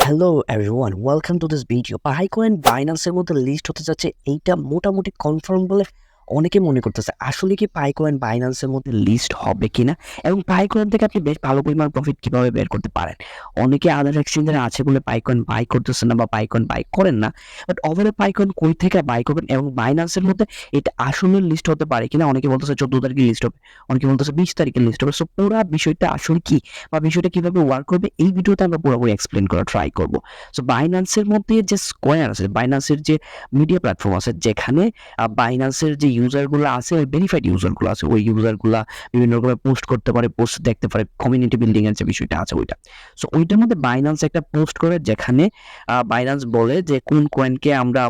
Hello everyone, welcome to this video. Pi coin বাইন্যান্সের মধ্যে list হতে যাচ্ছে, এইটা মোটামুটি কনফার্ম বলে অনেকে মনে করতেছে। আসলে কি পাইকয়েন বাইন্যান্সের মধ্যে লিস্ট হবে কিনা, এবং পাইকয়েন থেকে আপনি বেশ ভালো পরিমাণ প্রফিট কিভাবে বের করতে পারেন। অনেকে আদার এক্সচেঞ্জের আছে বলে পাইকয়েন বাই করতেছেন না বা পাইকয়েন বাই করেন না, বাট ওভারঅল পাইকয়েন কই থেকে বাই করবেন এবং বাইন্যান্সের মধ্যে এটা আসলে লিস্ট হতে পারে কিনা। অনেকে বলতেছে 14 তারিখে লিস্ট হবে, অনেকে বলতেছে 20 তারিখে লিস্ট হবে। সো পুরো বিষয়টা আসলে কি বা বিষয়টা কিভাবে ওয়ার্ক করবে এই ভিডিওতে আমরা পুরোপুরি এক্সপ্লেন করার ট্রাই করব। সো বাইন্যান্সের মধ্যে যে স্কোয়ার আছে, বাইন্যান্সের যে মিডিয়া প্ল্যাটফর্ম আছে, যেখানে বাইন্যান্সের যে ইউজারগুলো আছে, ওই ভেরিফাইড ইউজারগুলো আছে, ওই ইউজারগুলা বিভিন্ন রকমের পোস্ট করতে পারে, পোস্ট দেখতে পারে, কমিউনিটি বিল্ডিং এর যে বিষয়টা আছে ওইটা। সো ওইটার মধ্যে বাইন্যান্স একটা পোস্ট করে, যেখানে বাইন্যান্স বলে যে কোন কয়েনকে আমরা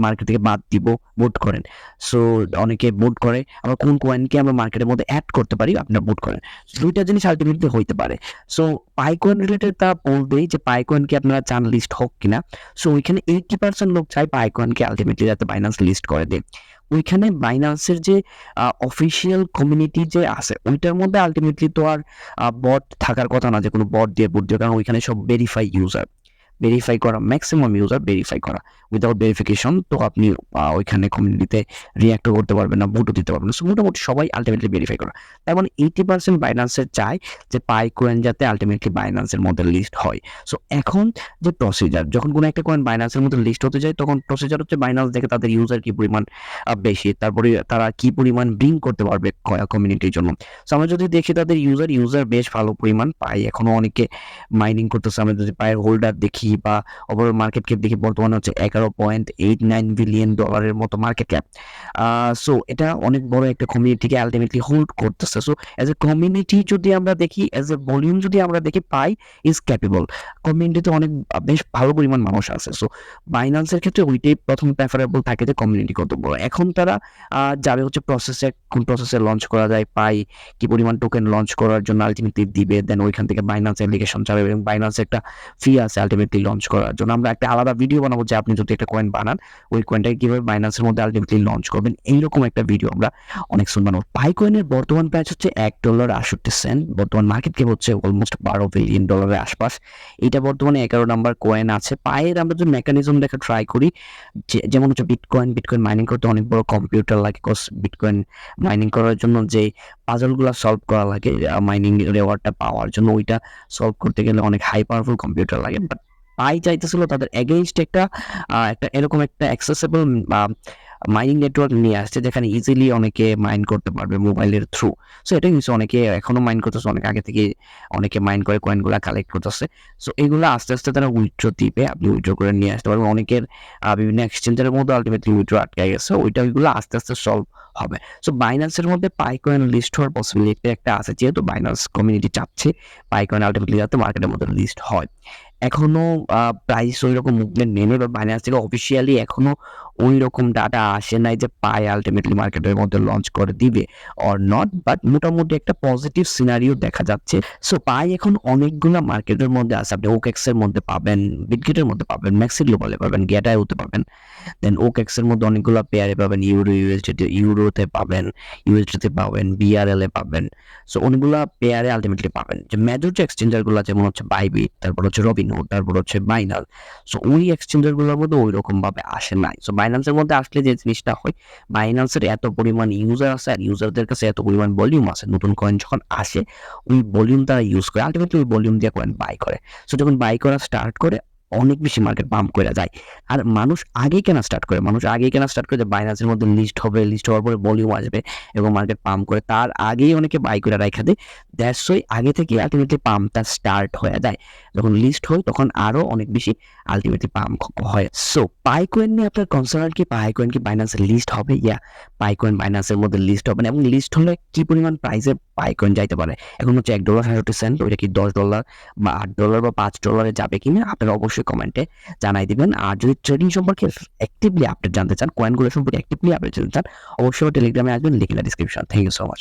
মার্কেট থেকে বাদ দিব, ভোট করেন। সো অনেকে ভোট করে, আমরা কোন কয়েনকে আমরা মার্কেটের মধ্যে অ্যাড করতে পারি, আপনারা ভোট করেন। দুইটা জিনিস আলটিমেটলি হইতে পারে। সো পাইকয়েন রিলেটেড তা বলবেই যে পাইকয়েনকে আপনারা চান লিস্ট হোক কিনা। সো ওইখানে 80% লোক চায় পাইকয়েনকে আলটিমেটলি যাতে বাইন্যান্স লিস্ট করে দেয়। ওইখানে বাইন্যান্সের যে অফিসিয়াল কমিউনিটি যে আছে, ওইটার মধ্যে আলটিমেটলি তো আর বট থাকার কথা না, যে কোনো বট দিয়ে ভোট দিয়ে, কারণ ওইখানে সব ভেরিফাই করা, ম্যাক্সিমাম ইউজার ভেরিফাই করা। উইদাউট ভেরিফিকেশন তো আপনি ওইখানে কমিউনিটিতে রিঅ্যাক্টও করতে পারবেন না, ভোটও দিতে পারবেন না। সো মোটামুটি সবাই আলটিমেটলি ভেরিফাই করা। তার মানে 80% বাইন্যান্সের চায় যে পাইকয়েন যাতে আলটিমেটলি বাইন্যান্সের মধ্যে লিস্ট হয়। সো এখন যে প্রসিজার, যখন কোনো একটা কয়েন বাইন্যান্সের মধ্যে লিস্ট হতে যায়, তখন প্রসিজার হচ্ছে বাইন্যান্স দেখে তাদের ইউজার কি পরিমাণ বেশি, তারপরে তারা কি পরিমাণ ব্রিং করতে পারবে কমিউনিটির জন্য। সো আমরা যদি দেখি তাদের ইউজার বেশ ভালো পরিমাণ পায়, এখনো অনেকে মাইনিং করতেছে। আমরা যদি পায়ের হোল্ডার দেখি বা ওভারঅল মার্কেট ক্যাপ দেখি, বর্তমানে হচ্ছে $11.89 বিলিয়ন মতো মার্কেট ক্যাপ। সো এটা অনেক বড় একটা কমিউনিটিকে আলটিমেটলি হোল্ড করতেছে। সো অ্যাজ এ কমিউনিটি যদি আমরা দেখি, অ্যাজ এ ভলিউম যদি আমরা দেখি, পাই ইজ ক্যাপেবল। কমিউনিটিতে অনেক বেশ ভালো পরিমাণ মানুষ আছে। সো বাইন্যান্সের ক্ষেত্রে ওইটাই প্রথম প্রেফারেবল থাকে যে কমিউনিটি কত বড়। এখন তারা যাবে হচ্ছে প্রসেসে, কোন প্রসেসে লঞ্চ করা যায়, পাই কি পরিমাণ টোকেন লঞ্চ করার জন্য আলটিমেটলি দিবে, দেন ওইখান থেকে বাইন্যান্স অ্যাপ্লিকেশন যাবে, এবং বাইন্যান্স একটা ফি আছে আলটিমেটলি লঞ্চ করার জন্য। আমরা একটা আলাদা ভিডিও বানাবো যে আপনি যদি একটা কয়েন বানান, ওই কয়েনটাকে কিভাবে বাইন্যান্সের মধ্যে আলটিমেটলি লঞ্চ করবেন, এইরকম একটা ভিডিও আমরা অনেক সুন বানাবো। পাইকয়েনের বর্তমান প্রাইস হচ্ছে $1.68। বর্তমান মার্কেট ক্যাপ হচ্ছে অলমোস্ট $12 বিলিয়ন আশপাশ। এটা বর্তমানে 11 নাম্বার কয়েন আছে। পায়ের আমরা যদি মেকানিজম দেখা ট্রাই করি, যেমন হচ্ছে বিটকয়েন মাইনিং করতে অনেক বড় কম্পিউটার লাগে। বিটকয়েন মাইনিং করার জন্য যে পাজলগুলো সলভ করা লাগে মাইনিং রেওয়ার্ডটা পাওয়ার জন্য, ওইটা সলভ করতে গেলে অনেক হাই পাওয়ারফুল কম্পিউটার লাগে। বাট পাই চাইতেছিল তাদের এগেইনস্ট একটা এরকম একটা অ্যাক্সেসেবল মাইনিং নেটওয়ার্ক নিয়ে আসছে, যেখানে ইজিলি অনেকে মাইন করতে পারবে মোবাইলের থ্রু। সো এটাই হচ্ছে, অনেকে এখনো মাইন করতেছে, অনেক আগে থেকে অনেকে মাইন করে কয়েনগুলো কালেক্ট করতেছে। সো এগুলো আস্তে আস্তে তারা উইথড্র দিবে, আপনি উইথড্র করে নিয়ে আসতে পারবেন। অনেকের বিভিন্ন এক্সচেঞ্জের মধ্যে আলটিমেটলি উইথড্র আটকে গেছে, ওইগুলো আস্তে আস্তে সলভ হবে। সো বাইন্যান্সের মধ্যে পাইকয়েন লিস্ট হওয়ার পসিবিলিটি একটা আছে, যেহেতু বাইন্যান্স কমিউনিটি চাচ্ছে পাইকয়েন আলটিমেটলি যাতে মার্কেটের মধ্যে লিস্ট হয়। এখনো প্রাইস ওইরকম মুভমেন্ট নেই, বা বাইন্যান্স থেকে অফিসিয়ালি এখনো ওইরকম ডাটা আসে নাই যে পাই আলটিমেটলি মার্কেটের মধ্যে লঞ্চ করে দিবে অর নট, বাট মোটামুটি একটা পজিটিভ সিনারিও দেখা যাচ্ছে। সো পাই এখন অনেকগুলো মার্কেটের মধ্যে আছে। আপনি ওকেক্স এর মধ্যে পাবেন, বিটগেটের মধ্যে পাবেন, ম্যাক্সি গ্লোবালে পাবেন, গেটায় হতে পাবেন, দেন ওকেক্স এর মধ্যে অনেকগুলো পেয়ারে পাবেন, ইউরোতে পাবেন, ইউএসডিতে পাবেন, বিআরএল এ পাবেন। সো অনেকগুলো পেয়ারে আলটিমেটলি পাবেন। যে মেজর যে এক্সচেঞ্জারগুলো, যেমন হচ্ছে বাইবিট, তারপর হচ্ছে রবিনহুড, তারপর হচ্ছে বাইনান্স। সো ওই এক্সচেঞ্জারগুলোর মধ্যে ওই রকম ভাবে আসে নাই। সো বাইন্যান্সের মধ্যে আসলে যে জিনিসটা হয়, বাইন্যান্সের এত পরিমাণ ইউজার আছে, আর ইউজারদের কাছে এত পরিমাণ ভলিউম আছে, নতুন কয়েন যখন আসে ওই ভলিউম তারা ইউজ করে, আলটিমেটলি ওই ভলিউম দিয়ে কয়েন বাই করে। সো যখন বাই করা স্টার্ট করে, অনেক বেশি মার্কেট পাম্প করে যায়। আর মানুষ আগেই কেনা স্টার্ট করে যে বাইন্যান্সের মধ্যে লিস্ট হবে, লিস্ট হওয়ার পরে ভলিউম আসবে এবং মার্কেট পাম্প করে, তার আগেই অনেকে বাই করে রাখা দেয়। দ্যাটস ওয়াই আগে থেকে আলটিমেটলি পাম্পটা স্টার্ট হয়ে যায়। যখন লিস্ট হয় তখন আরো অনেক বেশি আলটিমেটলি পাম্প হয়। সো পাইকয়েন নিয়ে আপনার কনসার্ন কি, পাইকয়েন কি বাইন্যান্সের লিস্ট হবে? পাইকয়েন বাইন্যান্সের মধ্যে লিস্ট হবে না, এবং লিস্ট হলে কি পরিমাণ প্রাইসে পাইকয়েন যাইতে পারে। এখন হচ্ছে $1.68, ওইটা কি $10 বা $8 বা $5 যাবে কিনা, আপনারা অবশ্যই কমেন্টে জানাই দিবেন। আর যদি ট্রেডিং সম্পর্কে অ্যাক্টিভলি আপডেট জানতে চান, কয়েনগুলো সম্পর্কে অ্যাক্টিভলি আপডেট জানতে চান, অবশ্যই টেলিগ্রামে আসবেন, link in the description. Thank you so much.